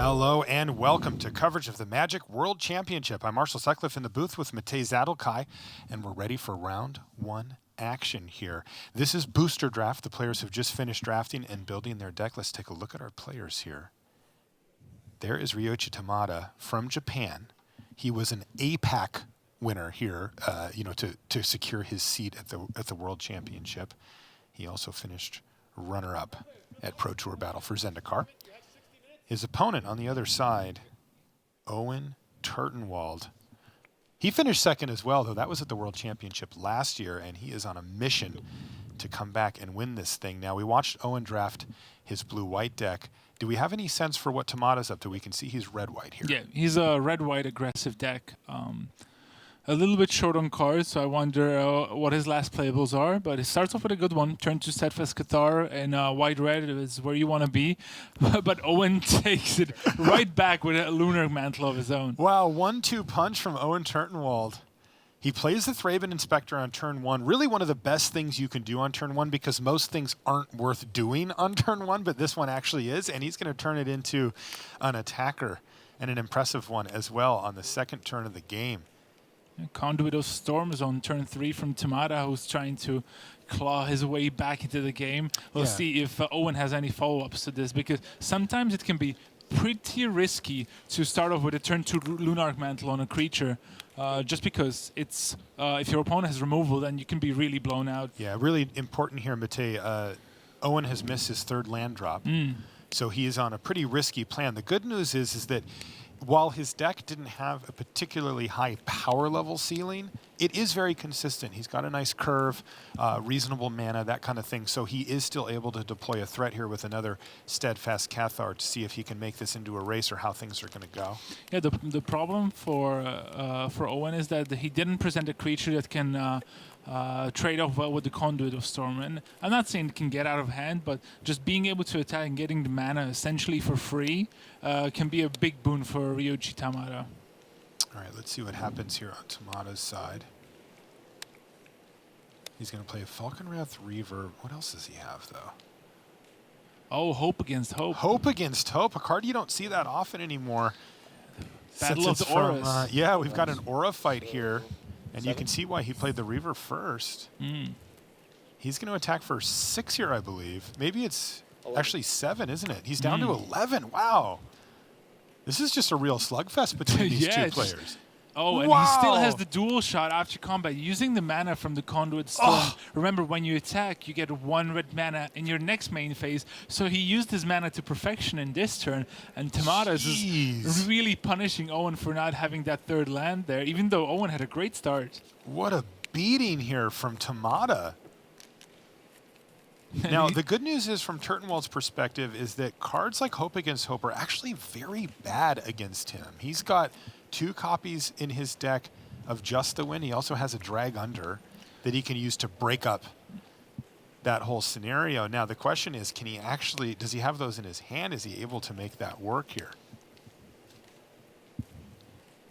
Hello and welcome to coverage of the Magic World Championship. I'm Marshall Sutcliffe in the booth with Matej Zadelkai, and we're ready for round one action here. This is Booster Draft. The players have just finished drafting and building their deck. Let's take a look at our players here. There is Ryoichi Tamada from Japan. He was an APAC winner here, to secure his seat at the World Championship. He also finished runner-up at Pro Tour Battle for Zendikar. His opponent on the other side, Owen Turtenwald. He finished second as well, though that was at the World Championship last year, and he is on a mission to come back and win this thing. Now, we watched Owen draft his blue-white deck. Do we have any sense for what Tamada's up to? We can see he's red-white here. Yeah, he's a red-white aggressive deck. A little bit short on cards, so I wonder what his last playables are. But it starts off with a good one. Turn to Steadfast Cathar, and white-red is where you want to be. But Owen takes it right back with a Lunar Mantle of his own. Wow, 1-2 punch from Owen Turtenwald. He plays the Thraben Inspector on turn one. Really one of the best things you can do on turn one, because most things aren't worth doing on turn one, but this one actually is, and he's going to turn it into an attacker, and an impressive one as well on the second turn of the game. Conduit of Storms on turn 3 from Tamada, who's trying to claw his way back into the game. We'll see if Owen has any follow-ups to this, because sometimes it can be pretty risky to start off with a turn 2 Lunar Mantle on a creature, just because it's if your opponent has removal, then you can be really blown out. Yeah, really important here, Matej. Owen has missed his third land drop, so he is on a pretty risky plan. The good news is that while his deck didn't have a particularly high power level ceiling, it is very consistent. He's got a nice curve, reasonable mana, that kind of thing. So he is still able to deploy a threat here with another Steadfast Cathar to see if he can make this into a race or how things are going to go. Yeah, the problem for Owen is that he didn't present a creature that can trade off well with the Conduit of Storm. And I'm not saying it can get out of hand, but just being able to attack and getting the mana essentially for free can be a big boon for Ryoichi Tamada. All right, let's see what happens here on Tamada's side. He's going to play a Falconwrath Reaver. What else does he have, though? Oh, Hope Against Hope. Hope Against Hope, a card you don't see that often anymore. Battle of the Auras. Yeah, we've got an Aura fight here. And you can see why he played the Reaver first. He's going to attack for 6 here, I believe. Maybe it's 11. Actually 7, isn't it? He's down to 11. Wow. This is just a real slugfest between these two players. Oh, and he still has the dual shot after combat, using the mana from the Conduit Storm. Remember, when you attack, you get 1 red mana in your next main phase. So he used his mana to perfection in this turn, and Tamada is really punishing Owen for not having that third land there, even though Owen had a great start. What a beating here from Tamada. Now, the good news is, from Turtenwald's perspective, is that cards like Hope Against Hope are actually very bad against him. He's got 2 copies in his deck of Just the Wind. He also has a Drag Under that he can use to break up that whole scenario. Now, the question is, can he actually, does he have those in his hand? Is he able to make that work here?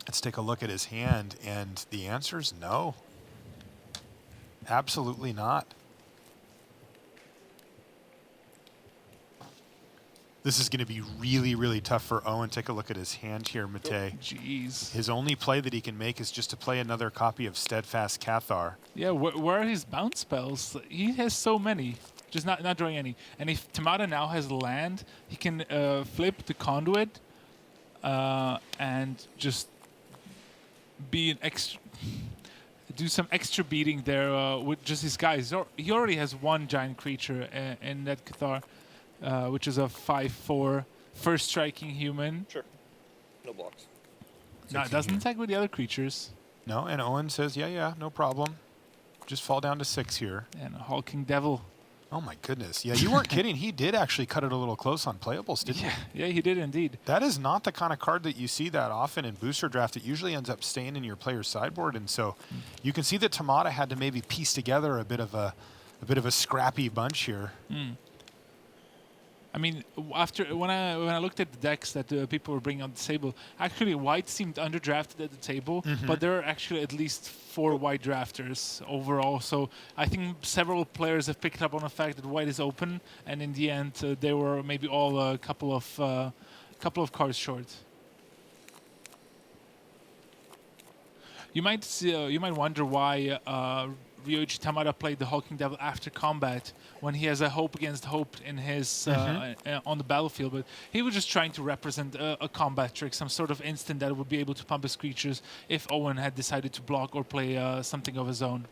Let's take a look at his hand, and the answer is no. Absolutely not. This is going to be really, really tough for Owen. Take a look at his hand here, Matej. Jeez. His only play that he can make is just to play another copy of Steadfast Cathar. Yeah, where are his bounce spells? He has so many, just not drawing any. And if Tamada now has land, he can flip the Conduit and just be an extra, do some extra beating there with just his guys. He already has 1 giant creature in that Cathar. Which is a 5/4 first striking human. Sure. No blocks. No, it doesn't attack with the other creatures. No, and Owen says, yeah, no problem. Just fall down to 6 here. And a Hulking Devil. Oh my goodness. Yeah, you weren't kidding. He did actually cut it a little close on playables, didn't he? Yeah, he did indeed. That is not the kind of card that you see that often in Booster Draft. It usually ends up staying in your player's sideboard, and so you can see that Tamada had to maybe piece together a bit of a scrappy bunch here. I mean, when I looked at the decks that people were bringing on the table, actually white seemed underdrafted at the table, but there are actually at least 4 white drafters overall. So I think several players have picked up on the fact that white is open, and in the end, they were maybe all a couple of couple of cards short. You might wonder why Ryoichi Tamada played the Hulking Devil after combat when he has a hope against hope in his on the battlefield, but he was just trying to represent a combat trick, some sort of instant that would be able to pump his creatures if Owen had decided to block or play something of his own.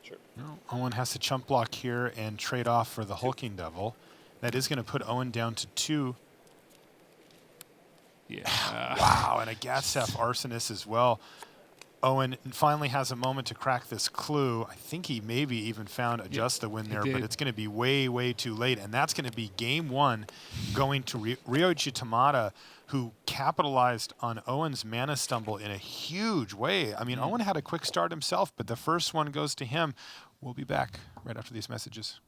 Sure. Well, Owen has to chump block here and trade off for the Hulking Devil. That is going to put Owen down to 2. Yeah. Wow, and a Gatsef Arsonist as well. Owen finally has a moment to crack this clue. I think he maybe even found a just a win there, but it's going to be way, way too late. And that's going to be game 1 going to Ryoichi Tamada, who capitalized on Owen's mana stumble in a huge way. I mean, Owen had a quick start himself, but the first one goes to him. We'll be back right after these messages.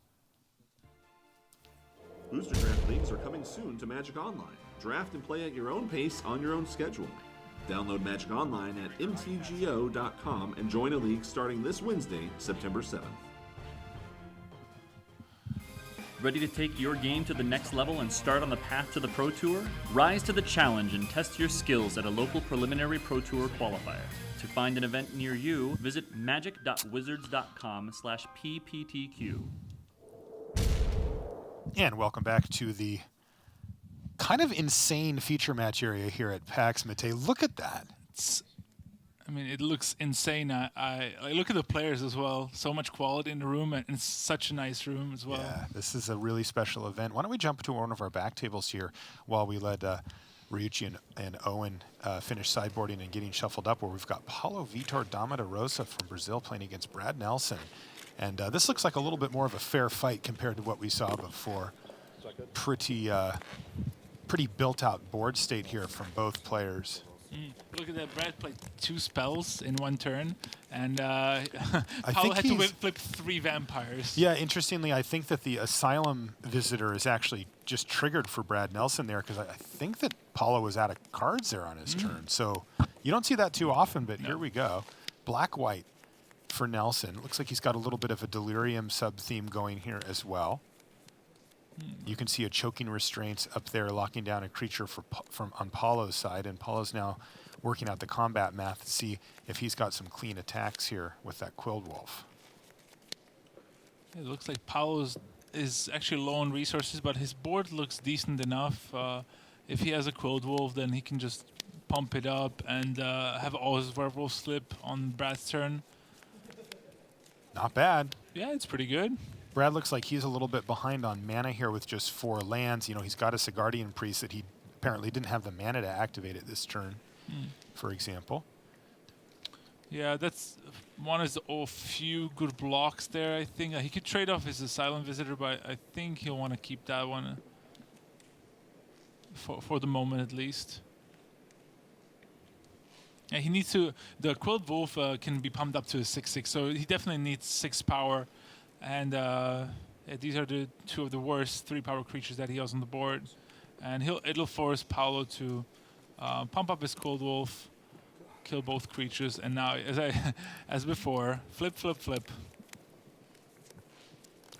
Booster Draft Leagues are coming soon to Magic Online. Draft and play at your own pace on your own schedule. Download Magic Online at mtgo.com and join a league starting this Wednesday, September 7th. Ready to take your game to the next level and start on the path to the Pro Tour? Rise to the challenge and test your skills at a local preliminary Pro Tour qualifier. To find an event near you, visit magic.wizards.com/pptq. And welcome back to the kind of insane feature match area here at PAX Mate. Look at that. I mean, it looks insane. I look at the players as well. So much quality in the room, and it's such a nice room as well. Yeah, this is a really special event. Why don't we jump to one of our back tables here while we let Ryoichi and Owen finish sideboarding and getting shuffled up, where we've got Paulo Vitor Damada Rosa from Brazil playing against Brad Nelson. And this looks like a little bit more of a fair fight compared to what we saw before. Pretty built-out board state here from both players. Look at that. Brad played 2 spells in 1 turn, and Paulo think had to flip 3 vampires. Yeah, interestingly, I think that the Asylum Visitor is actually just triggered for Brad Nelson there, because I think that Paulo was out of cards there on his turn. So you don't see that too often, but here we go. Black-white for Nelson. Looks like he's got a little bit of a Delirium sub-theme going here as well. You can see a Choking Restraints up there locking down a creature from on Paulo's side, and Paulo's now working out the combat math to see if he's got some clean attacks here with that Quilled Wolf. It looks like Paulo is actually low on resources, but his board looks decent enough. If he has a Quilled Wolf, then he can just pump it up and have all his Werewolf slip on Brad's turn. Not bad. Yeah, it's pretty good. Brad looks like he's a little bit behind on mana here with just 4 lands. You know, he's got a Sigardian Priest that he apparently didn't have the mana to activate it this turn, for example. Yeah, that's one of the few good blocks there, I think. He could trade off his Asylum Visitor, but I think he'll want to keep that one for the moment at least. Yeah, he needs to... The Quilled Wolf can be pumped up to a 6/6, so he definitely needs 6 power. And these are the 2 of the worst 3-power creatures that he has on the board. And it'll force Paulo to pump up his Cold Wolf, kill both creatures, and now, as before, flip, flip, flip.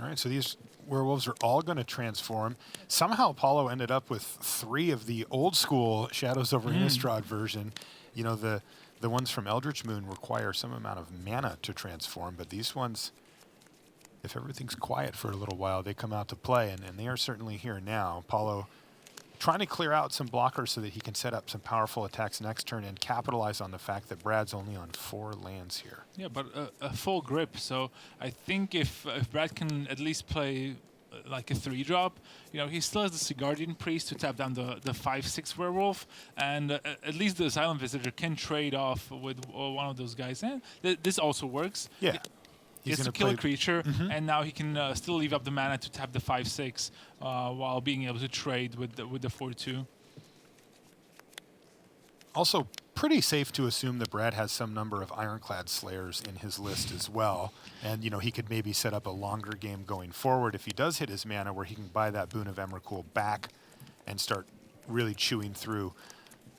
All right, so these werewolves are all going to transform. Somehow Paulo ended up with 3 of the old school Shadows over Innistrad version. You know, the ones from Eldritch Moon require some amount of mana to transform, but these ones, if everything's quiet for a little while, they come out to play, and they are certainly here now. Paulo trying to clear out some blockers so that he can set up some powerful attacks next turn and capitalize on the fact that Brad's only on 4 lands here. Yeah, but a full grip. So I think if Brad can at least play like a 3-drop, you know, he still has the Sigardian Priest to tap down the 5/6 werewolf, and at least the Asylum Visitor can trade off with one of those guys. And this also works. Yeah. He has to kill a creature, and now he can still leave up the mana to tap the 5/6 while being able to trade with the 4/2. Also, pretty safe to assume that Brad has some number of Ironclad Slayers in his list as well. And, you know, he could maybe set up a longer game going forward if he does hit his mana, where he can buy that Boon of Emrakul back and start really chewing through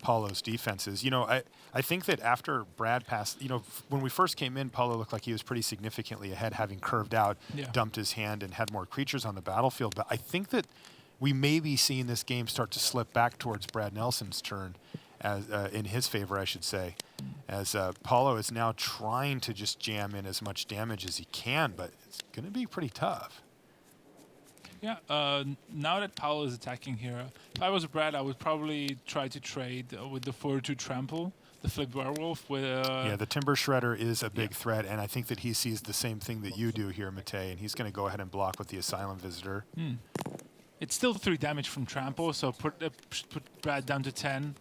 Paulo's defenses. You know, I think that after Brad passed, you know, when we first came in, Paulo looked like he was pretty significantly ahead, having curved out, dumped his hand, and had more creatures on the battlefield. But I think that we may be seeing this game start to slip back towards Brad Nelson's turn, as in his favor, I should say, as Paulo is now trying to just jam in as much damage as he can, but it's going to be pretty tough. Yeah, now that Paulo is attacking here, if I was Brad, I would probably try to trade with the 4-2 trample, the flipped werewolf. With yeah, the Timber Shredder is a big threat, and I think that he sees the same thing that you do here, Matej, and he's going to go ahead and block with the Asylum Visitor. It's still 3 damage from trample, so put Brad down to 10.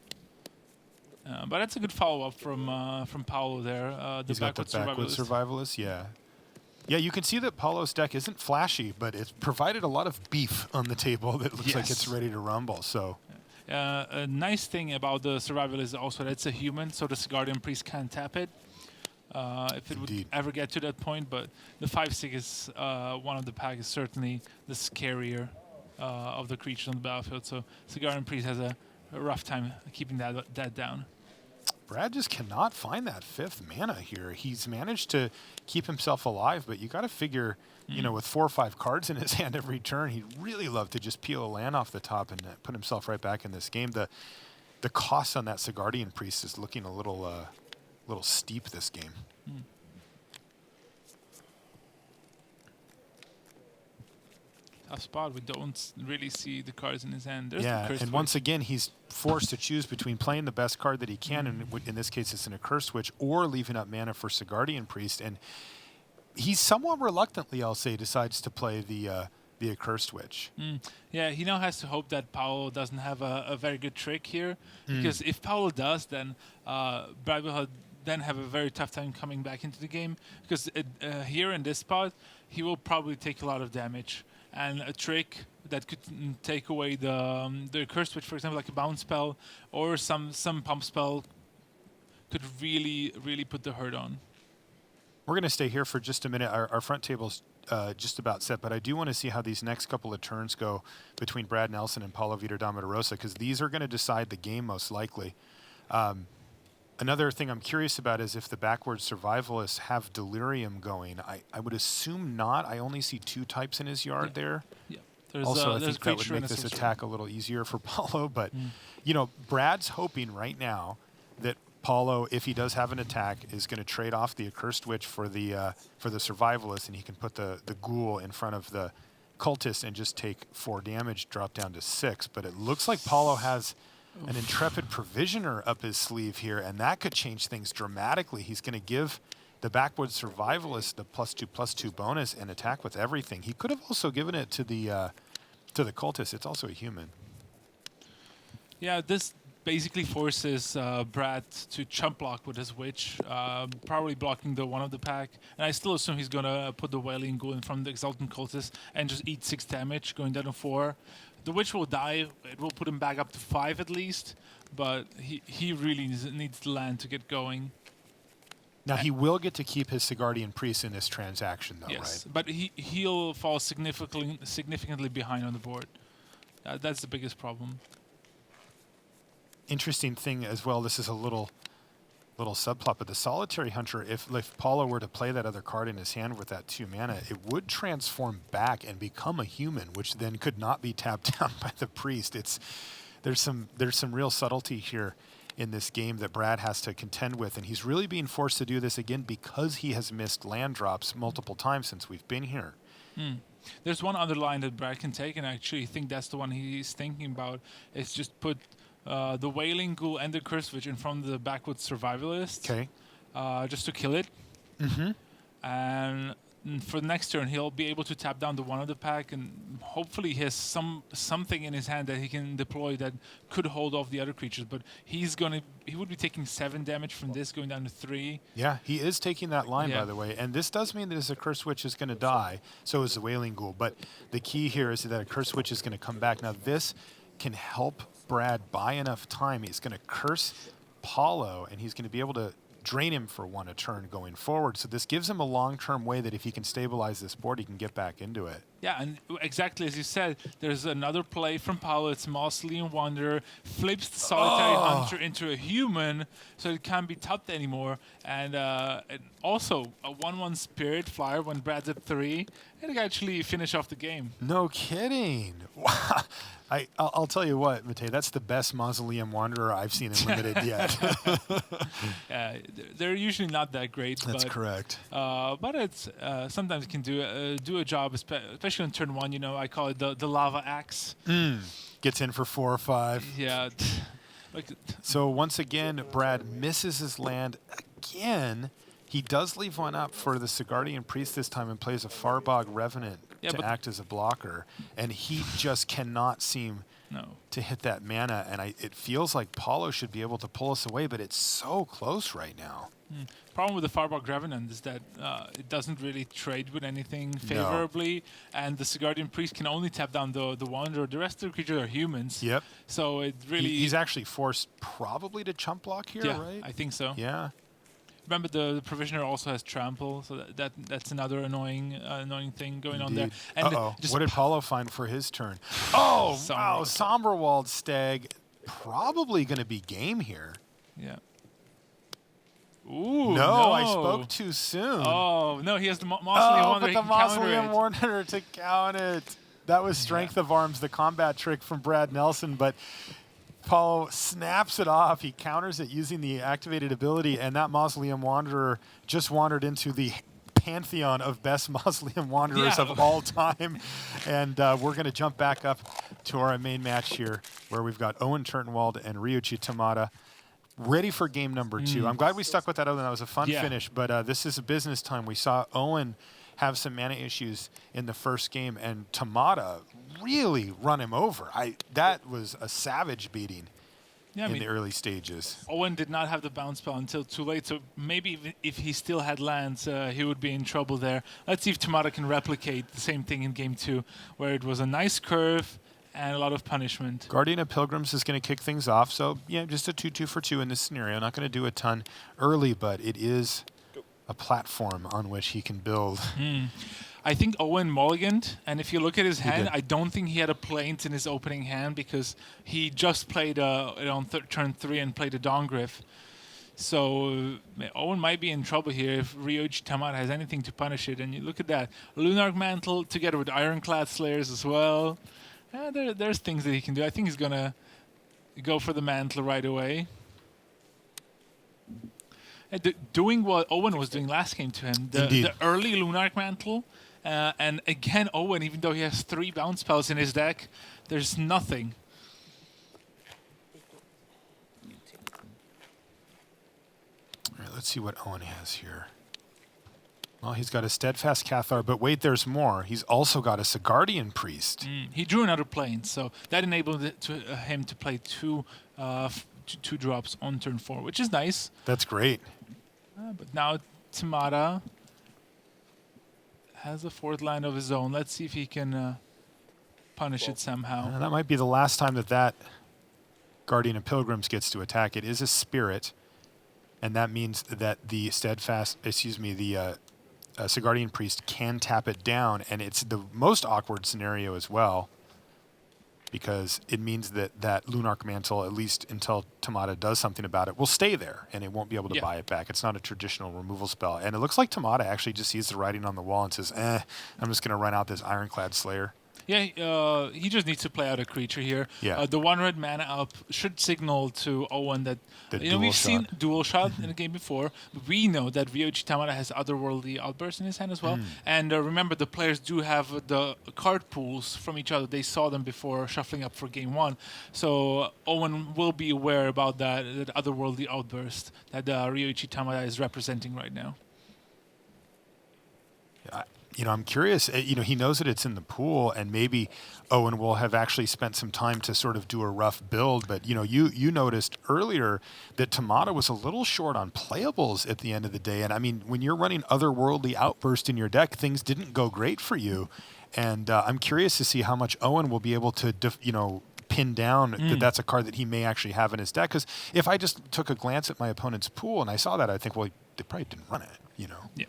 But that's a good follow-up from Paulo there. He's got the backward survivalist, yeah. Yeah, you can see that Paulo's deck isn't flashy, but it's provided a lot of beef on the table that looks like it's ready to rumble. So, a nice thing about the survivalist is also that it's a human, so the Guardian Priest can't tap it. If it would ever get to that point, but the 5/6 is one of the pack is certainly the scarier of the creatures on the battlefield. So Guardian Priest has a rough time keeping that down. Brad just cannot find that 5th mana here. He's managed to keep himself alive, but you got to figure, you know, with 4 or 5 cards in his hand every turn, he'd really love to just peel a land off the top and put himself right back in this game. The cost on that Guardian Priest is looking a little steep this game. Tough spot. We don't really see the cards in his hand. There's yeah, the and once again, he's forced to choose between playing the best card that he can, and in this case, it's an Accursed Switch, or leaving up mana for Guardian Priest. And he somewhat reluctantly, I'll say, decides to play the Accursed Switch. Yeah, he now has to hope that Paulo doesn't have a very good trick here, because if Paulo does, then Brad will then have a very tough time coming back into the game, because here in this spot, he will probably take a lot of damage. And a trick that could take away the curse switch, for example, like a bounce spell or some pump spell, could really put the hurt on. We're going to stay here for just a minute. Our front table's just about set, but I do want to see how these next couple of turns go between Brad Nelson and Paulo Vitor Damarosa, because these are going to decide the game most likely. Another thing I'm curious about is if the backward survivalists have Delirium going. I would assume not. I only see 2 types in his yard there. Yeah. Also, I think that would make this attack a little easier for Paulo. But, you know, Brad's hoping right now that Paulo, if he does have an attack, is going to trade off the Accursed Witch for the survivalist, and he can put the ghoul in front of the cultist and just take 4 damage, drop down to 6. But it looks like Paulo has an Intrepid Provisioner up his sleeve here, and that could change things dramatically. He's going to give the backward survivalist the +2/+2 bonus and attack with everything. He could have also given it to the cultist. It's also a human. Yeah, this basically forces Brad to chump block with his witch, probably blocking the one of the pack. And I still assume he's going to put the Wailing Ghoul in front of the Exultant Cultist and just eat 6 damage, going down to 4. The witch will die. It will put him back up to 5 at least, but he really needs the land to get going. Now, he will get to keep his Sigardian Priest in this transaction, though, yes, right? But he'll fall significantly behind on the board. That's the biggest problem. Interesting thing as well, this is a little subplot, but the Solitary Hunter, if Paulo were to play that other card in his hand with that 2 mana, it would transform back and become a human, which then could not be tapped down by the priest. There's some real subtlety here in this game that Brad has to contend with, and he's really being forced to do this again because he has missed land drops multiple times since we've been here. There's one other line that Brad can take, and I actually think that's the one he's thinking about. It's just put the Wailing Ghoul and the Curse Witch in front of the backward survivalist. Okay. Just to kill it. And for the next turn, he'll be able to tap down the one of the pack, and hopefully he has something in his hand that he can deploy that could hold off the other creatures. But he would be taking 7 damage from this, going down to 3. Yeah, he is taking that line, by the way. And this does mean that his Accursed Witch is going to die. So is the Wailing Ghoul. But the key here is that Accursed Witch is going to come back. Now, this can help Brad buy enough time. He's going to curse Paulo, and he's going to be able to drain him for 1 a turn going forward. So this gives him a long-term way that if he can stabilize this board, he can get back into it. Yeah, and exactly as you said, there's another play from Paolo. It's Mausoleum Wanderer, flips the Solitary Hunter into a human, so it can't be tapped anymore. And also a 1/1 Spirit Flyer when Brad's at 3, and it actually finish off the game. No kidding. Wow. I'll tell you what, Matej, that's the best Mausoleum Wanderer I've seen in Limited yet. They're usually not that great. That's correct. But it's sometimes it can do a job, especially on turn 1. You know, I call it the lava axe. Gets in for 4 or 5. Yeah. Like, So once again, Brad misses his land again. He does leave one up for the Sigardian Priest this time and plays a Farbog Revenant to act as a blocker. And he just cannot seem to hit that mana. And it feels like Paulo should be able to pull us away, but it's so close right now. Problem with the Farbog Revenant is that it doesn't really trade with anything favorably, and the Sigardian Priest can only tap down the Wanderer. The rest of the creatures are humans. Yep. So it really... He's actually forced probably to chump block here, right? I think so. Yeah. Remember, the Provisioner also has Trample, so that's another annoying thing going on there. And what did Paulo find for his turn? Oh, wow. Somberwald Stag probably going to be game here. Yeah. Ooh, no, I spoke too soon. Oh, no, he has the Mausoleum Wanderer. But the Mausoleum Wanderer to count it. That was Strength of Arms, the combat trick from Brad Nelson, but Paulo snaps it off. He counters it using the activated ability, and that Mausoleum Wanderer just wandered into the pantheon of best Mausoleum Wanderers of all time. And we're going to jump back up to our main match here, where we've got Owen Turtenwald and Ryoichi Tamada ready for game number 2. I'm glad we stuck with that other than that was a fun finish, but this is a business time. We saw Owen have some mana issues in the first game, and Tamada really run him over. That was a savage beating in the early stages. Owen did not have the bounce spell until too late, so maybe if he still had lands, he would be in trouble there. Let's see if Tamada can replicate the same thing in game 2, where it was a nice curve and a lot of punishment. Guardian of Pilgrims is going to kick things off, so yeah, just a 2/2 for 2 in this scenario. Not going to do a ton early, but it is a platform on which he can build. I think Owen mulliganed, and if you look at his hand, I don't think he had a Plains in his opening hand because he just played on turn 3 and played a Dawngriff. So Owen might be in trouble here if Ryoichi Tamada has anything to punish it. And you look at that. Lunarch Mantle together with Ironclad Slayers as well. There's things that he can do. I think he's going to go for the Mantle right away. Doing what Owen was doing last game to him. The early Lunarch Mantle. And again, Owen, even though he has 3 bounce spells in his deck, there's nothing. All right, let's see what Owen has here. Well, he's got a Steadfast Cathar, but wait, there's more. He's also got a Sigardian Priest. He drew another plane, so that enabled him to play 2 drops on turn 4, which is nice. That's great. But now Tamada has a 4th land of his own. Let's see if he can punish it somehow. That might be the last time that Guardian of Pilgrims gets to attack. It is a spirit, and that means that the Sigardian Priest can tap it down, and it's the most awkward scenario as well, because it means that Lunarch Mantle, at least until Tamada does something about it, will stay there, and it won't be able to buy it back. It's not a traditional removal spell. And it looks like Tamada actually just sees the writing on the wall and says, I'm just going to run out this Ironclad Slayer. Yeah, he just needs to play out a creature here. Yeah. The 1-red mana up should signal to Owen that we've seen dual shot in the game before. But we know that Ryoichi Tamada has Otherworldly Outburst in his hand as well. And remember, the players do have the card pools from each other. They saw them before shuffling up for game 1. So Owen will be aware about that Otherworldly Outburst that Ryoichi Tamada is representing right now. I'm curious. He knows that it's in the pool, and maybe Owen will have actually spent some time to sort of do a rough build. But you noticed earlier that Tamada was a little short on playables at the end of the day. And I mean, when you're running Otherworldly Outburst in your deck, things didn't go great for you. And I'm curious to see how much Owen will be able to, pin down that that's a card that he may actually have in his deck. Because if I just took a glance at my opponent's pool and I saw that, I think, well, they probably didn't run it. Yeah.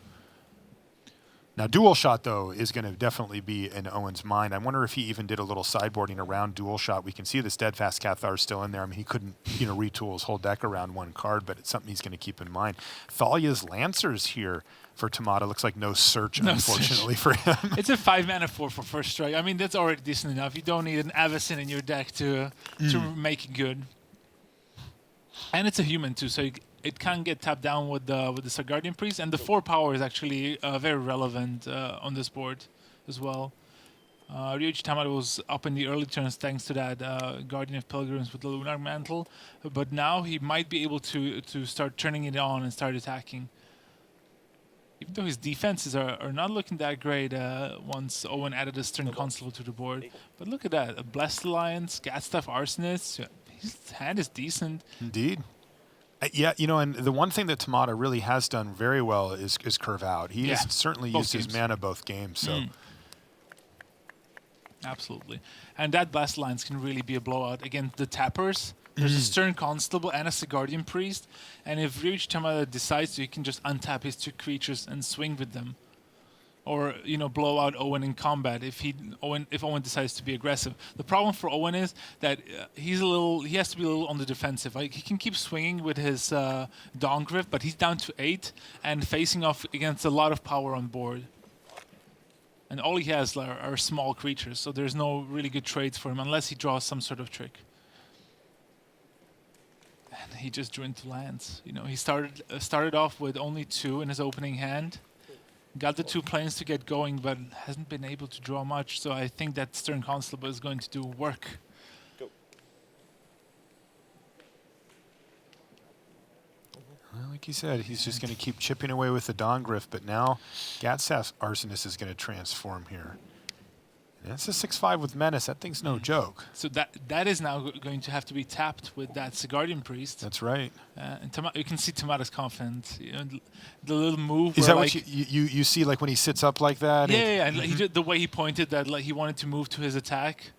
Now, dual shot, though, is going to definitely be in Owen's mind. I wonder if he even did a little sideboarding around dual shot. We can see the Steadfast Cathar still in there. I mean, he couldn't, retool his whole deck around one card, but it's something he's going to keep in mind. Thalia's Lancers here for Tamada. Looks like no search, unfortunately, for him. It's a 5-mana 4 for first strike. I mean, that's already decent enough. You don't need an Avacyn in your deck to make it good. And it's a human, too, so it can get tapped down with the Sargardian Priest, and the 4 power is actually very relevant on this board as well. Ryoichi Tamada was up in the early turns thanks to that Guardian of Pilgrims with the Lunar Mantle, but now he might be able to start turning it on and start attacking. Even though his defenses are not looking that great once Owen added a Stern Constable to the board. But look at that, a Blessed Alliance, Gatstaff Arsonist, his hand is decent. Indeed. Yeah, and the one thing that Tamada really has done very well is curve out. He has certainly used his mana both games. So, absolutely. And that Blast Lines can really be a blowout against the tappers. There's a Stern Constable and a Sigardian Priest. And if Ryoichi Tamada decides to, he can just untap his 2 creatures and swing with them. Or, blow out Owen in combat if Owen decides to be aggressive. The problem for Owen is that he has to be a little on the defensive. Like, he can keep swinging with his Dawn Griff, but he's down to 8 and facing off against a lot of power on board. And all he has are small creatures, so there's no really good trades for him unless he draws some sort of trick. And he just drew into lands. He started off with only 2 in his opening hand. Got the 2 planes to get going, but hasn't been able to draw much. So I think that Stern Constable is going to do work. Go. Well, like you said, he's just going to keep chipping away with the Dawn Griff, but now Gatstaff Arsonist is going to transform here. And that's a 6/5 with Menace. That thing's no joke. So that is now going to have to be tapped with that Sigardian Priest. That's right. And you can see Tamada's confidence. The little move. Is that what you see, like when he sits up like that? Yeah. And he did, the way he pointed that, like he wanted to move to his attack.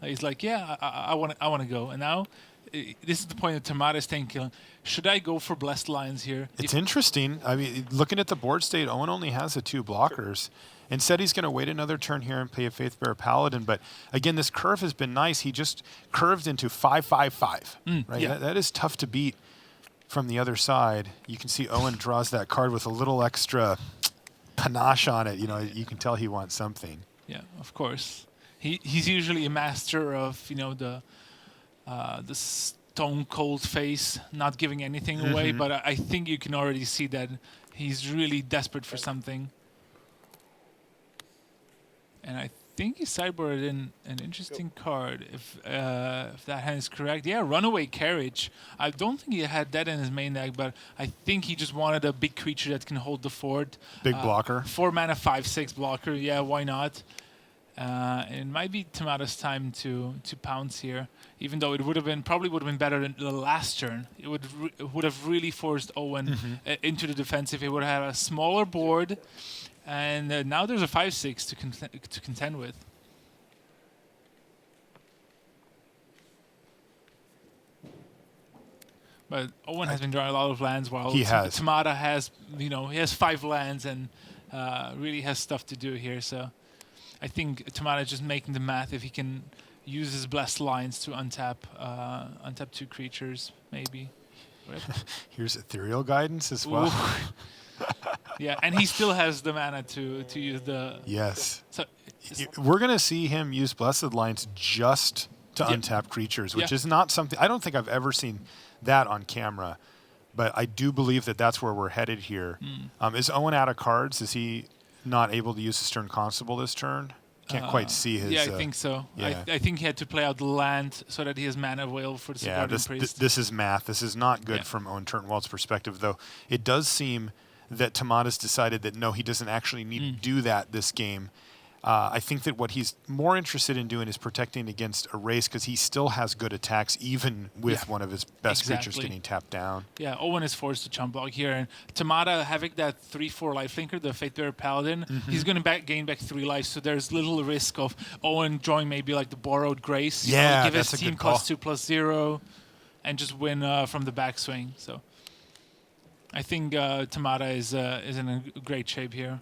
He's like, yeah, I want to go. And now, this is the point that Tamada is thinking: should I go for Blessed Lines here? It's interesting. I mean, looking at the board state, Owen only has the 2 blockers. Instead, he's going to wait another turn here and play a Faithbearer Paladin. But again, this curve has been nice. He just curved into 5/5/5. Right? Yeah. That is tough to beat from the other side. You can see Owen draws that card with a little extra panache on it. You can tell he wants something. Yeah, of course. He's usually a master of the stone cold face, not giving anything away. But I think you can already see that he's really desperate for something. And I think he sideboarded in an interesting card, if that hand is correct. Yeah, Runaway Carriage. I don't think he had that in his main deck, but I think he just wanted a big creature that can hold the fort. Big blocker. 4 mana, 5/6 blocker. Yeah, why not? It might be Tamada's time to pounce here, even though it probably would have been better than the last turn. It would have really forced Owen into the defensive. He would have had a smaller board. And now there's a 5/6 to contend with. But Owen has been drawing a lot of lands, while Tamada has, he has 5 lands and really has stuff to do here. So I think Tamada is just making the math. If he can use his Blessed Lines to untap 2 creatures, maybe. Right? Here's Ethereal Guidance as well. Yeah, and he still has the mana to use the... Yes. So we're going to see him use Blessed Lines just to untap creatures, which is not something... I don't think I've ever seen that on camera, but I do believe that that's where we're headed here. Is Owen out of cards? Is he not able to use the Stern Constable this turn? Can't quite see his... Yeah, I think so. Yeah. I think he had to play out the land so that he has mana available for the Sigardian Priest. This is math. This is not good from Owen Turtenwald's perspective, though. It does seem that Tamada's decided that, no, he doesn't actually need to do that this game. I think that what he's more interested in doing is protecting against a race, because he still has good attacks, even with one of his best creatures getting tapped down. Yeah, Owen is forced to chump block here. And Tamada having that 3/4 lifelinker, the Faithbearer Paladin, he's going to gain back 3 lives, so there's little risk of Owen drawing maybe like the Borrowed Grace. Yeah, give that's his a team good call. +2/+0 and just win from the backswing. So I think Tamada is in a great shape here.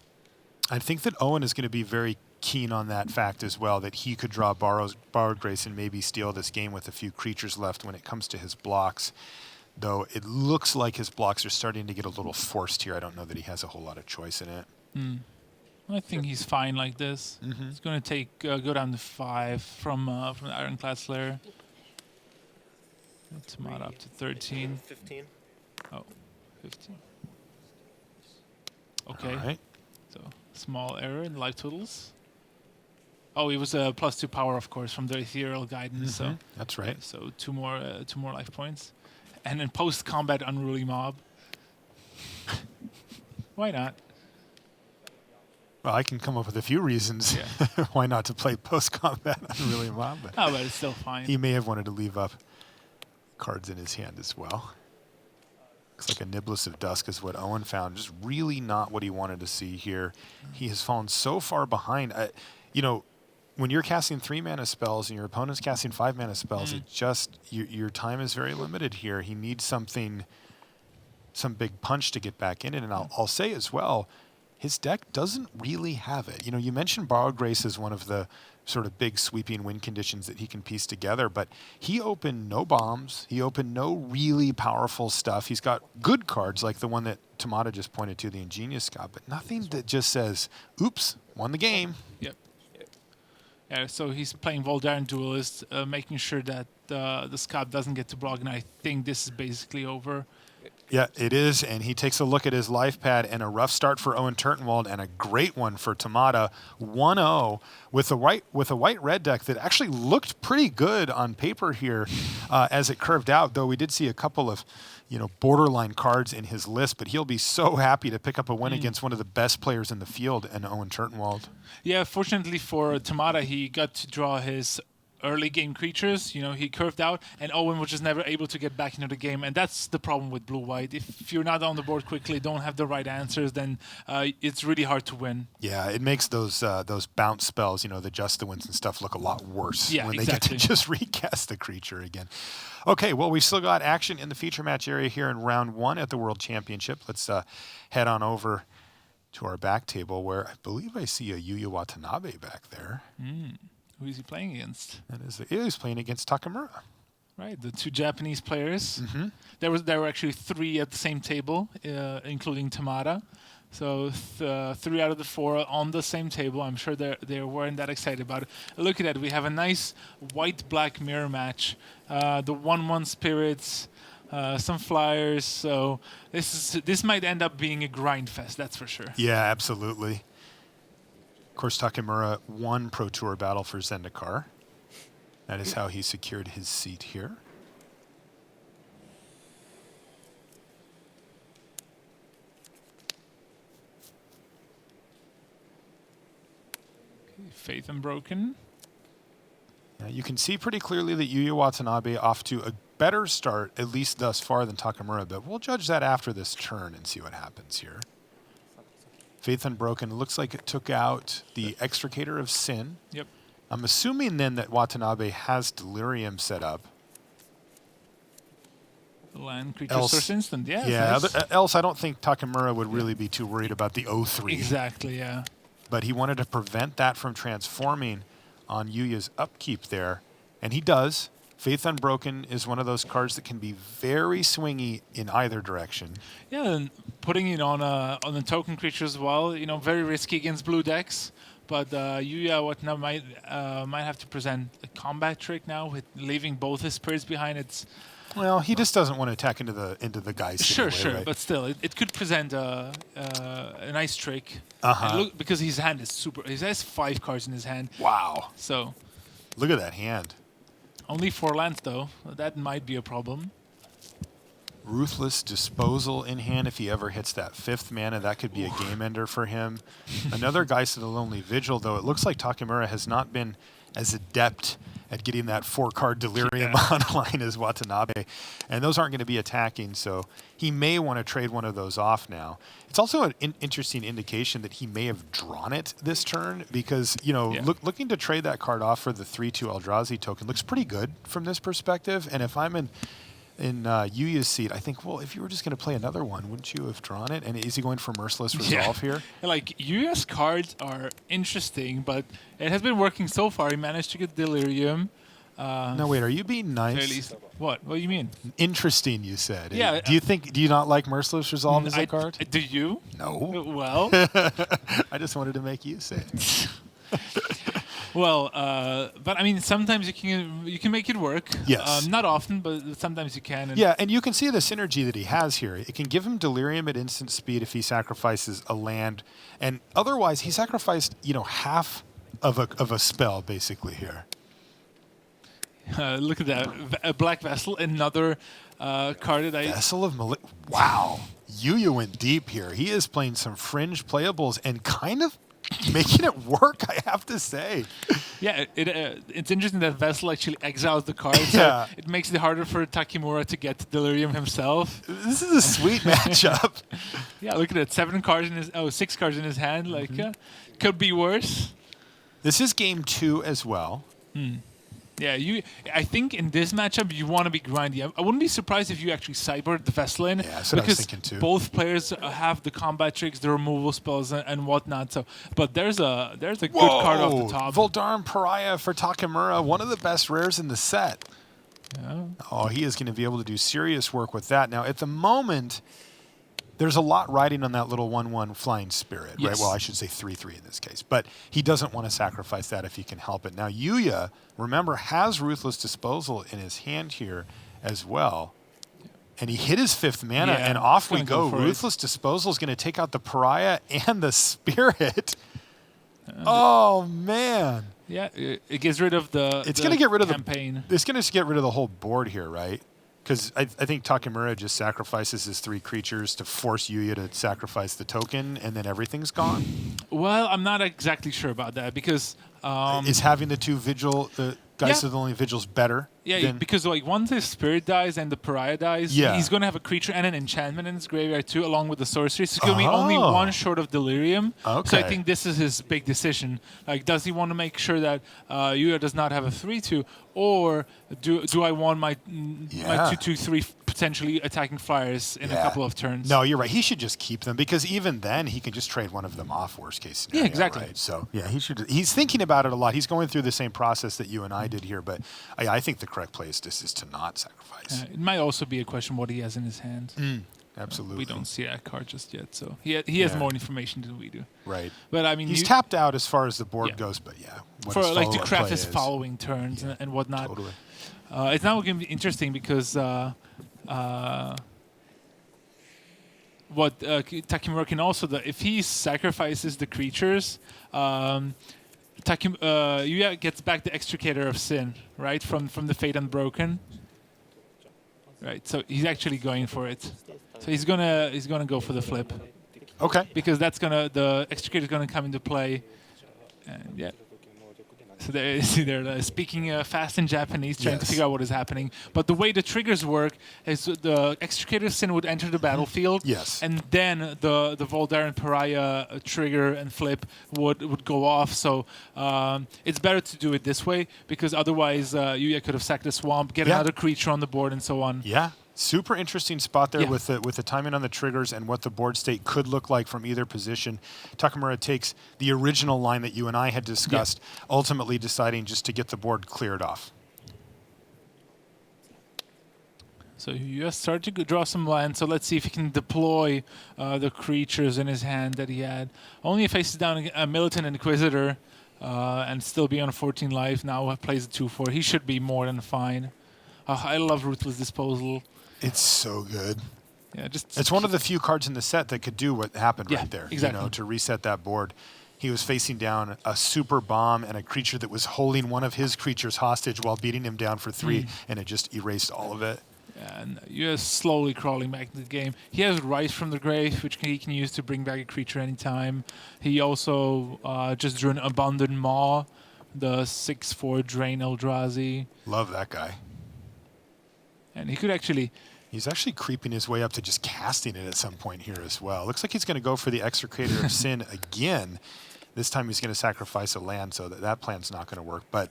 I think that Owen is going to be very keen on that fact as well, that he could draw Borrowed Grace and maybe steal this game with a few creatures left when it comes to his blocks. Though it looks like his blocks are starting to get a little forced here. I don't know that he has a whole lot of choice in it. I think he's fine like this. He's going to take go down to 5 from the Ironclad Slayer. Tamada up to 13. 15. Oh, 15. Okay. All right. So small error in life totals. Oh, it was a +2 power, of course, from the ethereal guidance. So That's right. so two more life points, and then post combat unruly mob. Why not? Well, I can come up with a few reasons Yeah. why not to play post-combat Unruly Mob, but Oh, but it's still fine. he may have wanted to leave up cards in his hand as well. Looks like a Niblis of Dusk is what Owen found. Just really not what he wanted to see here. He has fallen so far behind. When you're casting 3-mana spells and your opponent's casting 5-mana spells, it just your time is very limited here. He needs some big punch to get back in it. And I'll say as well, his deck doesn't really have it. You mentioned Borrowed Grace as one of the sort of big sweeping win conditions that he can piece together, but he opened no bombs. He opened no really powerful stuff. He's got good cards like the one that Tamada just pointed to, the Ingenious Scott, but nothing that just says, oops, won the game. Yep. Yeah, so he's playing Voldaren Duelist, making sure that the Scab doesn't get to block, and I think this is basically over. Yeah, it is, and he takes a look at his life pad, and a rough start for Owen Turtenwald and a great one for Tamada. 1-0 with a white-red deck that actually looked pretty good on paper here as it curved out, though we did see a couple of borderline cards in his list, but he'll be so happy to pick up a win against one of the best players in the field, and Owen Turtenwald. Yeah, fortunately for Tamada, he got to draw his early game creatures. He curved out, and Owen was just never able to get back into the game, and that's the problem with blue-white. If you're not on the board quickly, don't have the right answers, then it's really hard to win. Yeah, it makes those bounce spells, the Just the Wins and stuff, look a lot worse when they get to just recast the creature again. Okay, well, we've still got action in the feature match area here in round 1 at the World Championship. Let's head on over to our back table, where I believe I see a Yuya Watanabe back there. Who is he playing against? He's playing against Takamura. Right, the 2 Japanese players. There were actually 3 at the same table, including Tamada. So 3 out of the 4 on the same table. I'm sure they weren't that excited about it. Look at that. We have a nice white-black mirror match. The 1/1 spirits, some flyers. So this might end up being a grind fest, that's for sure. Yeah, absolutely. Of course, Takamura won Pro Tour battle for Zendikar. That is how he secured his seat here. Faith Unbroken. Now, you can see pretty clearly that Yuya Watanabe off to a better start, at least thus far, than Takamura, but we'll judge that after this turn and see what happens here. Faith Unbroken looks like it took out the Extricator of Sin. Yep. I'm assuming then that Watanabe has Delirium set up. Land creature source instant, yeah. Yeah, Nice. else I don't think Takamura would really be too worried about the 0-3. Exactly, yeah. But he wanted to prevent that from transforming on Yuya's upkeep there, and he does. Faith Unbroken is one of those cards that can be very swingy in either direction. Yeah, and putting it on a token creature as well, very risky against blue decks. But Yuya might have to present a combat trick now with leaving both his spirits behind. Well, he just doesn't want to attack into the guys. Sure, anyway, right? But still, it could present a nice trick. Uh-huh. Look, because his hand is super. He has 5 cards in his hand. Wow. So Look at that hand. only 4 lands though. That might be a problem. Ruthless Disposal in hand. If he ever hits that 5th mana, that could be a game ender for him. Another Geist of the Lonely Vigil, though. It looks like Takamura has not been as adept at getting that 4-card Delirium online as Watanabe. And those aren't going to be attacking, so he may want to trade one of those off now. It's also an interesting indication that he may have drawn it this turn because, looking to trade that card off for the 3/2 Eldrazi token looks pretty good from this perspective. And if I'm in in Yuya's seat, I think, well, if you were just going to play another one, wouldn't you have drawn it? And is he going for Merciless Resolve here? Like, Yuya's cards are interesting, but it has been working so far. He managed to get Delirium. No, wait, are you being nice? What? What do you mean? Interesting, you said. Yeah. Do you not like Merciless Resolve as a card? Do you? No. Well. I just wanted to make you say it. Well, but I mean, sometimes you can make it work. Yes. Not often, but sometimes you can. And Yeah, and you can see the synergy that he has here. It can give him Delirium at instant speed if he sacrifices a land, and otherwise he sacrificed, half of a spell basically here. Look at that. A Black Vessel, another card that Vessel of Wow. Yuya went deep here. He is playing some fringe playables and kind of making it work, I have to say. Yeah, it's interesting that Vessel actually exiles the card, Yeah. so it makes it harder for Takemura to get Delirium himself. This is a sweet matchup. Yeah, look at that. 6 cards in his hand. Like, could be worse. This is game 2 as well. Yeah, I think in this matchup you want to be grindy. I wouldn't be surprised if you actually cybered the Vessel in. Yeah, that's what I was thinking too. Both players have the combat tricks, the removal spells, and whatnot. So, but there's a good card off the top. Voldarn Pariah for Takemura, one of the best rares in the set. Yeah. Oh, he is going to be able to do serious work with that. Now, at the moment, there's a lot riding on that little 1/1 Flying Spirit, right? Yes. Well, I should say 3/3 in this case. But he doesn't want to sacrifice that if he can help it. Now, Yuya, remember, has Ruthless Disposal in his hand here as well. And he hit his 5th mana, Yeah, and off we gonna go. go for it. Ruthless Disposal is going to take out the Pariah and the Spirit. Oh, man. Yeah, it gets rid of the. It's going to get rid of campaign. It's going to get rid of the whole board here, right? Because I think Takemura just sacrifices his 3 creatures to force Yuya to sacrifice the token, and then everything's gone. Well, I'm not exactly sure about that because. Is having the 2 vigil, the guys with only vigils, better? Yeah, because like once his spirit dies and the Pariah dies, he's going to have a creature and an enchantment in his graveyard too, along with the sorcery. So it's going to be only one short of Delirium. Okay. So I think this is his big decision. Like, does he want to make sure that Yuya does not have a 3/2, or do I want my 2/3 potentially attacking flyers in a couple of turns? No, you're right. He should just keep them because even then he can just trade one of them off. Worst case scenario. Yeah, exactly. Right? So yeah, he should. He's thinking about it a lot. He's going through the same process that you and I did here, but I think the correct play is to not sacrifice. It might also be a question what he has in his hand. Absolutely. We don't see that card just yet, so he has more information than we do. Right. But I mean, he's tapped out as far as the board Yeah. goes, but what for his like to follow-up craft play his is. following turns and whatnot. Totally. It's now going to be interesting because what Takemura can also do, if he sacrifices the creatures, Yuya gets back the Extricator of Sin, right, from the Fate Unbroken. Right, so he's actually going for it. So he's gonna go for the flip. Okay. Because the Extricator is gonna come into play, and yeah. So they're speaking fast in Japanese, trying to figure out what is happening. But the way the triggers work is the Extricator of Sin would enter the battlefield, and then the Voldarn Pariah trigger and flip would go off. So it's better to do it this way because otherwise Yuya could have sacked the swamp, get another creature on the board, and so on. Yeah. Super interesting spot there with the timing on the triggers and what the board state could look like from either position. Takemura takes the original line that you and I had discussed, ultimately deciding just to get the board cleared off. So you started to draw some land, so let's see if he can deploy the creatures in his hand that he had. Only faces down a Militant Inquisitor and still be on 14 life. Now plays a 2/4. He should be more than fine. I love Ruthless Disposal. It's so good. Yeah, it's one of the few cards in the set that could do what happened right there. Exactly. To reset that board. He was facing down a super bomb and a creature that was holding one of his creatures hostage while beating him down for 3, and it just erased all of it. And you're slowly crawling back into the game. He has Rise from the Grave, which he can use to bring back a creature anytime. He also just drew an Abundant Maw, the 6/4 Drain Eldrazi. Love that guy. And he could actually... He's actually creeping his way up to just casting it at some point here as well. Looks like he's going to go for the Extricator of Sin again. This time he's going to sacrifice a land, so that plan's not going to work. But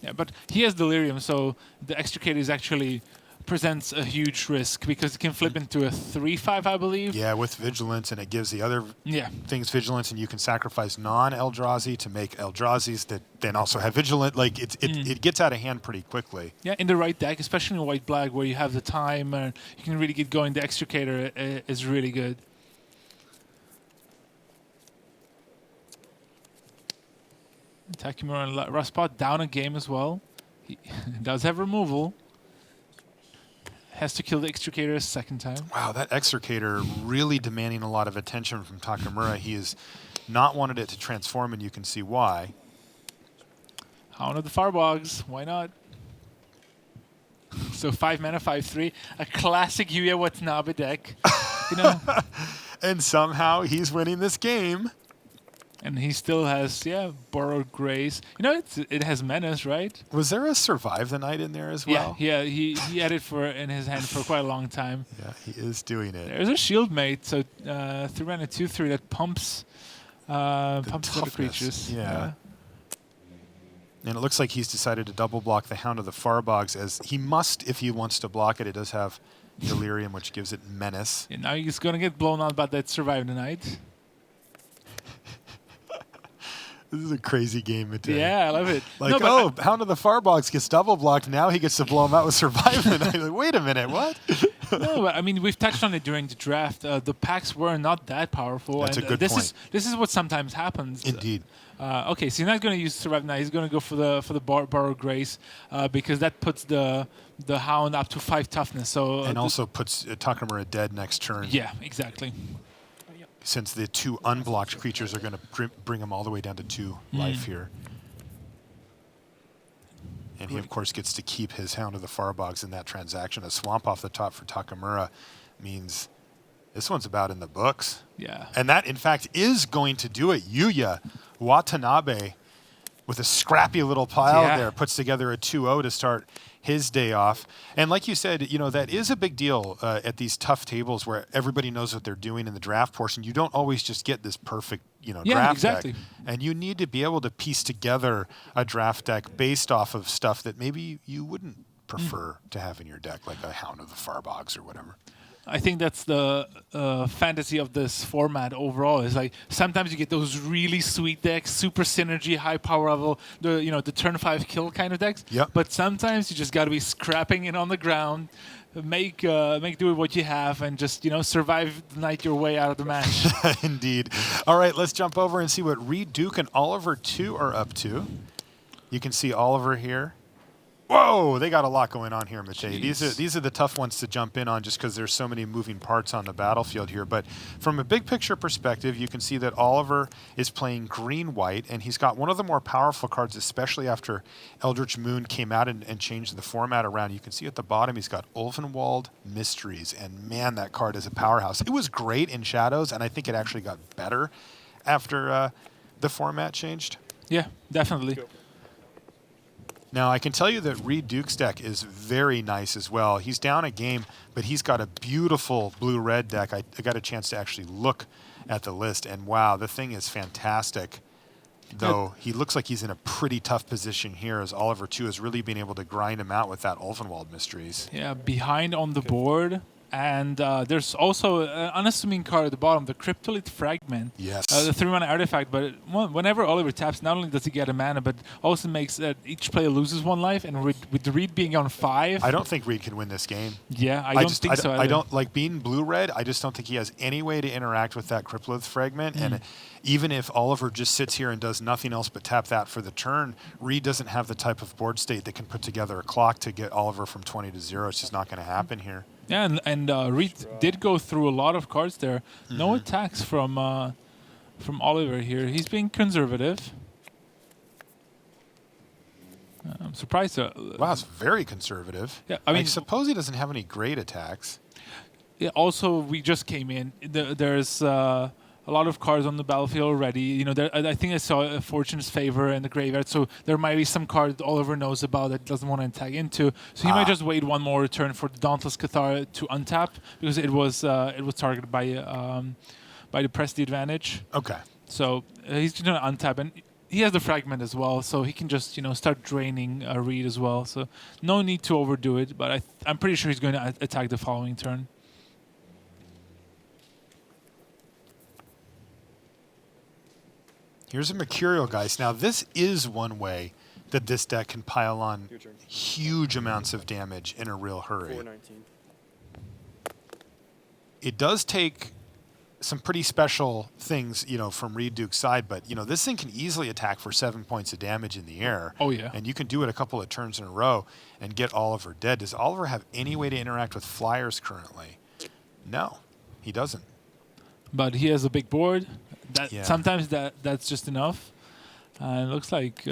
yeah, but he has Delirium, so the Extricator is actually presents a huge risk because it can flip into a 3-5, I believe. Yeah, with Vigilance, and it gives the other Yeah. things Vigilance, and you can sacrifice non-Eldrazi to make Eldrazi's that then also have Vigilant. Like, it gets out of hand pretty quickly. Yeah, in the right deck, especially in white-black, where you have the time and you can really get going, the Extricator is really good. Takemura and Raspot down a game as well. He does have removal. Has to kill the Extricator a second time. Wow, that Extricator really demanding a lot of attention from Takemura. He has not wanted it to transform, and you can see why. Hound of the Farbogs, why not? So 5 mana, 5/3, a classic Yuya Watanabe deck. You know, And somehow he's winning this game. and he still has Borrowed Grace. You know, it has Menace, right? Was there a Survive the Night in there as well? Yeah. He had it in his hand for quite a long time. Yeah, he is doing it. There's a Shield Mate, so 3 mana 2/3 that pumps other toughness, creatures. yeah. And it looks like he's decided to double block the Hound of the Farbogs, as he must if he wants to block it. It does have Delirium, which gives it Menace. And now he's gonna get blown out by that Survive the Night. This is a crazy game, Matei. Yeah, I love it. Like, No, but Hound of the Farbogs gets double blocked. Now he gets to blow him out with Survive the Night. Like, wait a minute, what? No, but I mean, we've touched on it during the draft. The packs were not that powerful. That's and, a good this point. This is what sometimes happens. Indeed. Okay, so he's not going to use Survive Night. He's going to go for the Borrowed Grace because that puts the Hound up to 5 toughness. So And also puts Takemura dead next turn. yeah, exactly. Since the 2 unblocked creatures are going to bring him all the way down to 2 life here. And he, of course, gets to keep his Hound of the Farbogs in that transaction. A swamp off the top for Takemura means this one's about in the books. Yeah. And that, in fact, is going to do it. Yuya Watanabe, with a scrappy little pile there, puts together a 2-0 to start his day off. And like you said, you know, that is a big deal at these tough tables where everybody knows what they're doing in the draft portion. You don't always just get this perfect, draft exactly. deck. And you need to be able to piece together a draft deck based off of stuff that maybe you wouldn't prefer to have in your deck, like a Hound of the Farbogs or whatever. I think that's the fantasy of this format overall. Is like sometimes you get those really sweet decks, super synergy, high power level, the turn 5 kill kind of decks. Yep. But sometimes you just got to be scrapping it on the ground, make do with what you have, and just survive the night your way out of the match. Indeed. All right, let's jump over and see what Reed, Duke, and Oliver 2 are up to. You can see Oliver here. Whoa, they got a lot going on here, Matei. These are the tough ones to jump in on just because there's so many moving parts on the battlefield here. But from a big picture perspective, you can see that Oliver is playing green-white, and he's got one of the more powerful cards, especially after Eldritch Moon came out and changed the format around. You can see at the bottom he's got Ulvenwald Mysteries, and man, that card is a powerhouse. It was great in Shadows, and I think it actually got better after the format changed. Yeah, definitely. Now, I can tell you that Reed Duke's deck is very nice as well. He's down a game, but he's got a beautiful blue-red deck. I got a chance to actually look at the list, and wow, the thing is fantastic. Though he looks like he's in a pretty tough position here, as Oliver 2 has really been able to grind him out with that Ulvenwald Mysteries. Yeah, behind on the board. And there's also an unassuming card at the bottom, the Cryptolith Fragment. Yes. The 3-mana artifact, but whenever Oliver taps, not only does he get a mana, but also makes each player loses 1 life, and with the Reed being on 5... I don't think Reed can win this game. Yeah, I don't think so either. I don't, like, being blue-red, I just don't think he has any way to interact with that Cryptolith Fragment, and even if Oliver just sits here and does nothing else but tap that for the turn, Reed doesn't have the type of board state that can put together a clock to get Oliver from 20 to 0. It's just not going to happen here. Yeah, and Reed did go through a lot of cards there. No attacks from Oliver here. He's being conservative. I'm surprised. Wow, it's very conservative. Yeah, I mean, suppose he doesn't have any great attacks. Yeah, also, we just came in. There's a lot of cards on the battlefield already. I think I saw a Fortune's Favor in the graveyard, so there might be some card that Oliver knows about that doesn't want to tag into. So he might just wait one more turn for the Dauntless Cathar to untap because it was targeted by the Press the Advantage. Okay. So he's going to untap, and he has the fragment as well, so he can just start draining Reed as well. So no need to overdo it, but I'm pretty sure he's going to attack the following turn. Here's a Mercurial Geist. Now, this is one way that this deck can pile on Your turn. huge amounts of damage in a real hurry. 419. It does take some pretty special things, from Reed Duke's side, but, this thing can easily attack for 7 points of damage in the air. Oh, yeah. And you can do it a couple of turns in a row and get Oliver dead. Does Oliver have any way to interact with flyers currently? No, he doesn't. But he has a big board. Yeah. Sometimes that's just enough. It looks like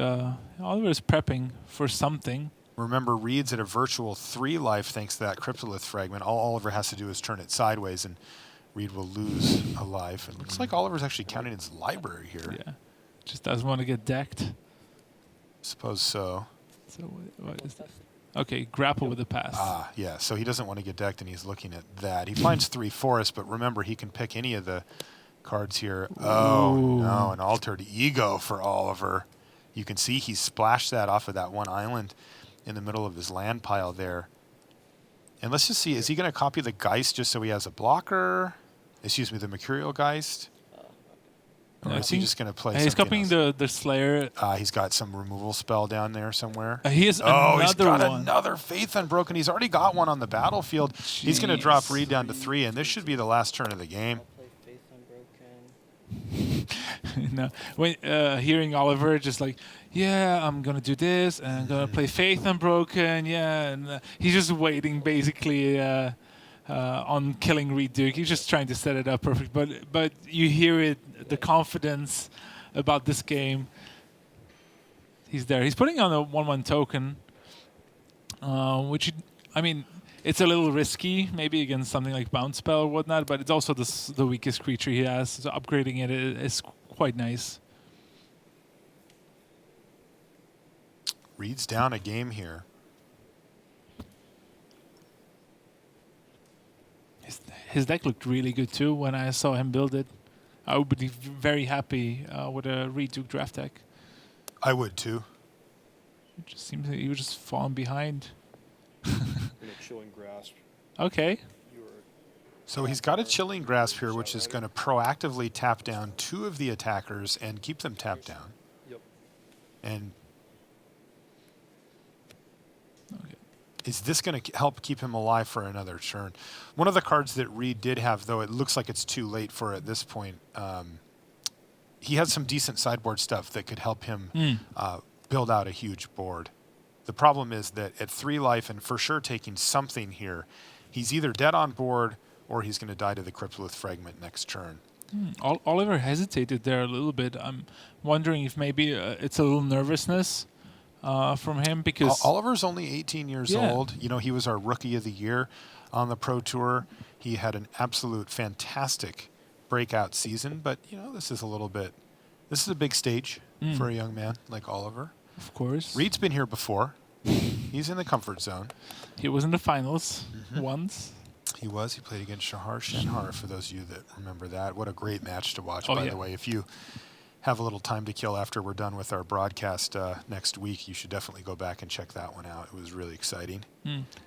Oliver is prepping for something. Remember, Reed's at a virtual 3 life thanks to that Cryptolith fragment. All Oliver has to do is turn it sideways, and Reed will lose a life. It looks like Oliver's actually counting his library here. Yeah, just doesn't want to get decked. Suppose so. So what is that? Okay, grapple with the pass. Ah, yeah. So he doesn't want to get decked, and he's looking at that. He finds 3 forests, but remember, he can pick any of the cards here. Oh, Ooh. no, an Altered Ego for Oliver. You can see he splashed that off of that one island in the middle of his land pile there. And let's just see, is he going to copy the Geist just so he has a blocker? Excuse me, the Mercurial Geist? Or I is he think- just going to play He's something copying else? the Slayer. He's got some removal spell down there somewhere. He has Oh, another he's got one. another Faith Unbroken. He's already got one on the battlefield. He's going to drop Jeez. Reed down to 3, and this should be the last turn of the game. Play Faith Unbroken. No, when hearing Oliver just like, yeah, I'm gonna do this and I'm gonna play Faith Unbroken, yeah, and he's just waiting basically on killing Reed Duke. He's just trying to set it up perfect, but you hear it, the confidence about this game. He's there. He's putting on a 1/1 token, which it's a little risky, maybe against something like Bounce Spell or whatnot, but it's also the weakest creature he has, so upgrading it is quite nice. Reed's down a game here. His deck looked really good too when I saw him build it. I would be very happy with a Reed Duke draft deck. I would too. It just seems like he was just falling behind. In a Chilling Grasp. Okay. You were So he's got a Chilling Grasp here, which is going to proactively tap down 2 of the attackers and keep them tapped down. Yep. And Okay. is this going to help keep him alive for another turn? One of the cards that Reed did have, though it looks like it's too late for at this point, he had some decent sideboard stuff that could help him build out a huge board. The problem is that at 3 life and for sure taking something here, he's either dead on board or he's going to die to the Cryptolith fragment next turn. Oliver hesitated there a little bit. I'm wondering if maybe it's a little nervousness from him because Oliver's only 18 years Yeah. old. He was our Rookie of the Year on the Pro Tour. He had an absolute fantastic breakout season, but this is a big stage for a young man like Oliver. of course, Reed's been here before. He's in the comfort zone. he was in the finals once. He was. He played against Shahar Shenhar, for those of you that remember that. What a great match to watch, Oh, by yeah. the way. If you have a little time to kill after we're done with our broadcast next week, you should definitely go back and check that one out. It was really exciting.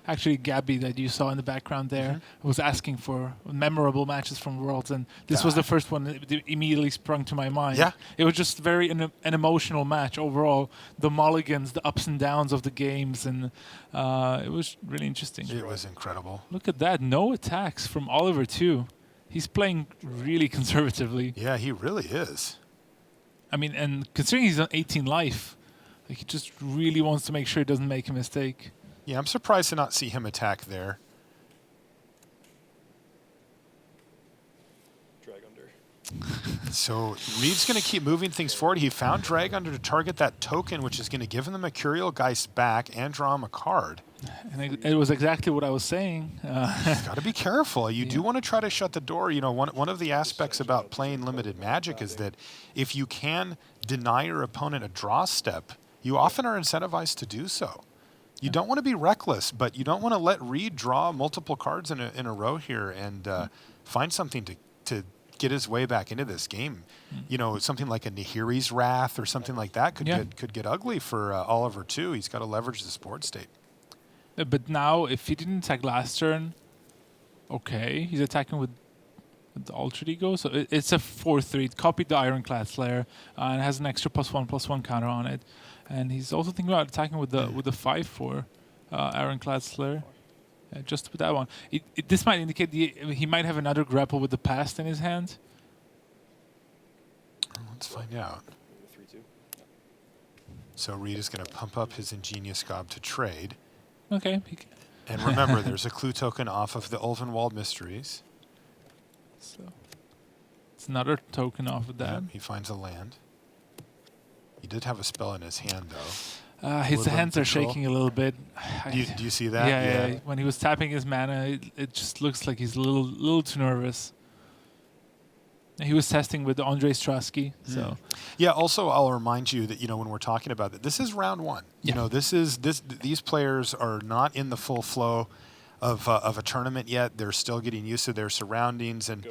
Actually, Gabby, that you saw in the background there, was asking for memorable matches from Worlds, and this was the first one that immediately sprung to my mind. Yeah. It was just very an emotional match overall. The mulligans, the ups and downs of the games, and it was really interesting. It was incredible. Look at that. No attacks from Oliver, too. He's playing really conservatively. Yeah, he really is. And considering he's on 18 life, he just really wants to make sure he doesn't make a mistake. Yeah, I'm surprised to not see him attack there. Drag Under. So Reed's going to keep moving things forward. He found Drag Under to target that token, which is going to give him the Mercurial Geist back and draw him a card. And it was exactly what I was saying. Got to be careful. You do want to try to shut the door. One of the aspects about playing limited Magic is that if you can deny your opponent a draw step, you often are incentivized to do so. You don't want to be reckless, but you don't want to let Reed draw multiple cards in a row here and find something to get his way back into this game. You know, something like a Nahiri's Wrath or something like that could get ugly for Oliver too. He's got to leverage the board state. But now, if he didn't attack last turn, okay, he's attacking with the Altered Ego. So it's a 4/3. It copied the Ironclad Slayer and has an extra +1/+1 counter on it. And he's also thinking about attacking with the 5/4 Ironclad Slayer. Just with that one. This might indicate he might have another grapple with the past in his hand. Let's find out. 3-2. So Reed is going to pump up his Ingenious Gob to trade. Okay. And remember, there's a clue token off of the Ulvenwald Mysteries. So it's another token off of that. Yep, he finds a land. He did have a spell in his hand, though. His Woodland hands are Patrol. shaking a little bit. Do you see that? Yeah. When he was tapping his mana, it just looks like he's a little too nervous. And he was testing with Andrei Strasky, so. Yeah. Also, I'll remind you that when we're talking about it, this is round one. You know, these players are not in the full flow of a tournament yet. They're still getting used to their surroundings and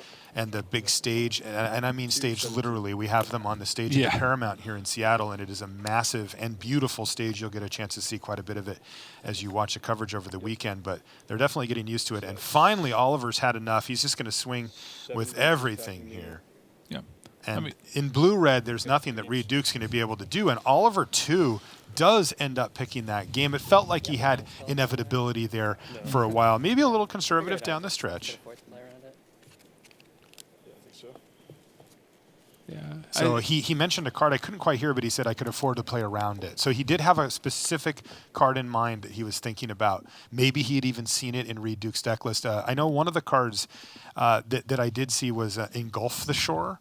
the big stage. And I mean stage literally. We have them on the stage at the Paramount here in Seattle, and it is a massive and beautiful stage. You'll get a chance to see quite a bit of it as you watch the coverage over the weekend. But they're definitely getting used to it. And finally, Oliver's had enough. He's just going to swing with everything here. Yeah. And in blue-red, there's nothing that Reed Duke's going to be able to do. And Oliver, too, does end up picking that game. It felt like he had inevitability there for a while. Maybe a little conservative down the stretch. Yeah. So he mentioned a card I couldn't quite hear, but he said I could afford to play around it. So he did have a specific card in mind that he was thinking about. Maybe he had even seen it in Reed Duke's deck list. I know one of the cards that I did see was Engulf the Shore.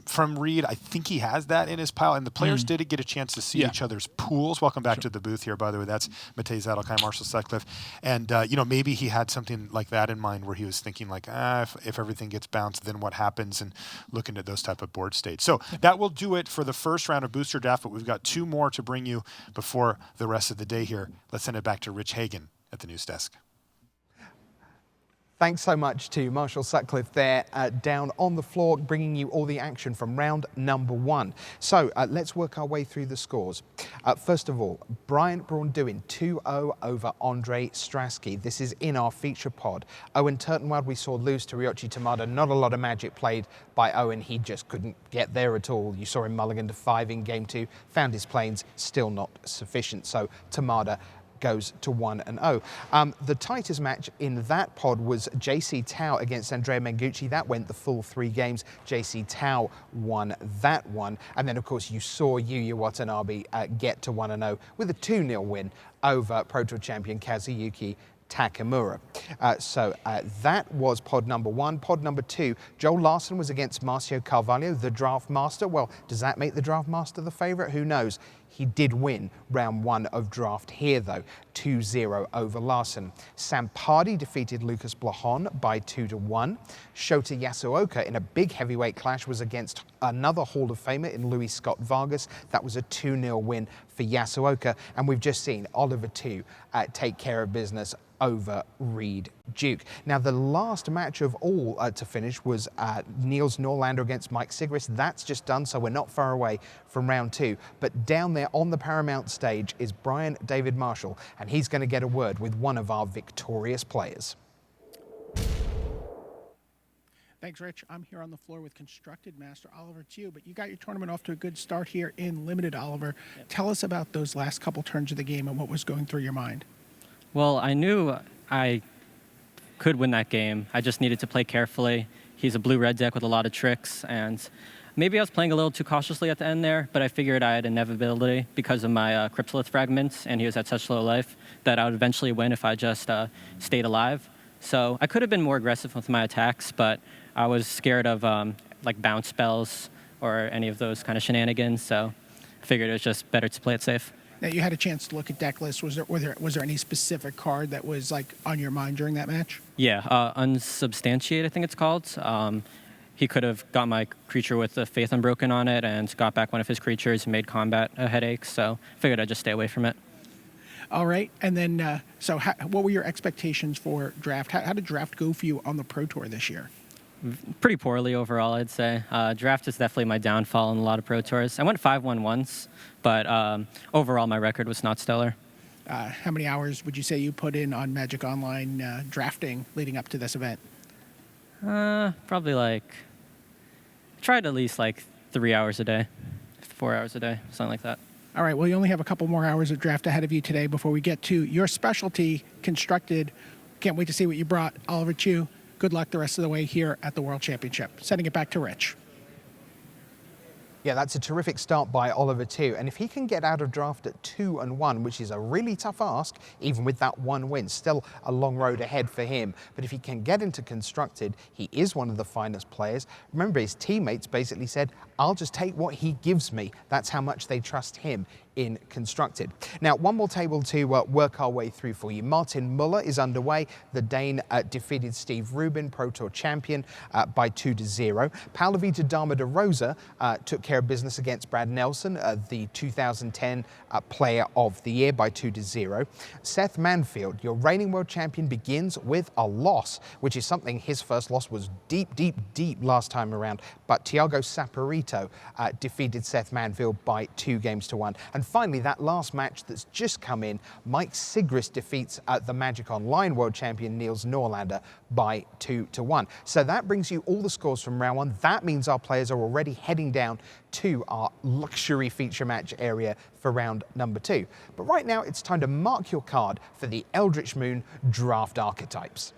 From Reed. I think he has that in his pile. And the players did get a chance to see each other's pools. Welcome back to the booth here, by the way. That's Matej Zadelkai, Marshall Sutcliffe. And, maybe he had something like that in mind where he was thinking like, if everything gets bounced, then what happens? And looking at those type of board states. So that will do it for the first round of Booster Draft, but we've got two more to bring you before the rest of the day here. Let's send it back to Rich Hagan at the news desk. Thanks so much to Marshall Sutcliffe there down on the floor, bringing you all the action from round number one. So let's work our way through the scores. First of all, Bryant Braun-Duin 2-0 over Andrei Strasky. This is in our feature pod. Owen Turtenwald we saw lose to Ryoichi Tamada. Not a lot of magic played by Owen. He just couldn't get there at all. You saw him mulligan to 5 in game 2, found his planes, still not sufficient. So Tamada goes to 1-0. The tightest match in that pod was JC Tao against Andrea Mengucci. That went the full 3 games. JC Tao won that one. And then, of course, you saw Yuya Watanabe get to 1-0 with a 2-0 win over Pro Tour champion Kazuyuki Takamura. So that was pod number 1. Pod number 2, Joel Larson was against Marcio Carvalho, the Draft Master. Well, does that make the Draft Master the favourite? Who knows? He did win round 1 of draft here, though, 2-0 over Larson. Sam Pardy defeated Lucas Blahon by 2-1. Shota Yasuoka in a big heavyweight clash was against another Hall of Famer in Louis Scott Vargas. That was a 2-0 win for Yasuoka. And we've just seen Oliver 2 take care of business over Reed Duke. Now, the last match of all to finish was Niels Norlander against Mike Sigrist. That's just done, so we're not far away from round 2. But down there on the Paramount stage is Brian David Marshall, and he's going to get a word with one of our victorious players. Thanks, Rich. I'm here on the floor with Constructed Master Oliver Tew, but you got your tournament off to a good start here in Limited, Oliver. Yep. Tell us about those last couple turns of the game and what was going through your mind. Well, I knew I could win that game. I just needed to play carefully. He's a blue-red deck with a lot of tricks, and maybe I was playing a little too cautiously at the end there, but I figured I had inevitability because of my Cryptolith fragments, and he was at such low life that I would eventually win if I just stayed alive. So I could have been more aggressive with my attacks, but I was scared of like bounce spells or any of those kind of shenanigans, so I figured it was just better to play it safe. Now, you had a chance to look at deck lists. Was there any specific card that was like on your mind during that match? Yeah, Unsubstantiate, I think it's called. He could have got my creature with the Faith Unbroken on it and got back one of his creatures and made combat a headache, so I figured I'd just stay away from it. All right, and then, what were your expectations for draft? How did draft go for you on the Pro Tour this year? Pretty poorly overall, I'd say. Draft is definitely my downfall in a lot of Pro Tours. I went 5-1 once, but overall my record was not stellar. How many hours would you say you put in on Magic Online drafting leading up to this event? Probably like, tried at least like 3 hours a day, 4 hours a day, something like that. All right, well, you only have a couple more hours of draft ahead of you today before we get to your specialty, Constructed. Can't wait to see what you brought, Oliver Chu. Good luck the rest of the way here at the World Championship. Sending it back to Rich. Yeah, that's a terrific start by Oliver too. And if he can get out of draft at 2-1, which is a really tough ask, even with that one win, still a long road ahead for him. But if he can get into Constructed, he is one of the finest players. Remember, his teammates basically said, I'll just take what he gives me. That's how much they trust him in Constructed. Now, one more table to work our way through for you. Martin Muller is underway. The Dane defeated Steve Rubin, Pro Tour champion, by 2-0. Paulovita Dama de Rosa took care of business against Brad Nelson, the 2010 Player of the Year, by 2-0. Seth Manfield, your reigning world champion, begins with a loss, which is something. His first loss was deep last time around, but Thiago Saporito defeated Seth Manfield by 2-1. And finally, that last match that's just come in, Mike Sigrist defeats the Magic Online world champion Niels Norlander by 2-1. So that brings you all the scores from round one. That means our players are already heading down to our luxury feature match area for round number 2. But right now, it's time to mark your card for the Eldritch Moon Draft Archetypes.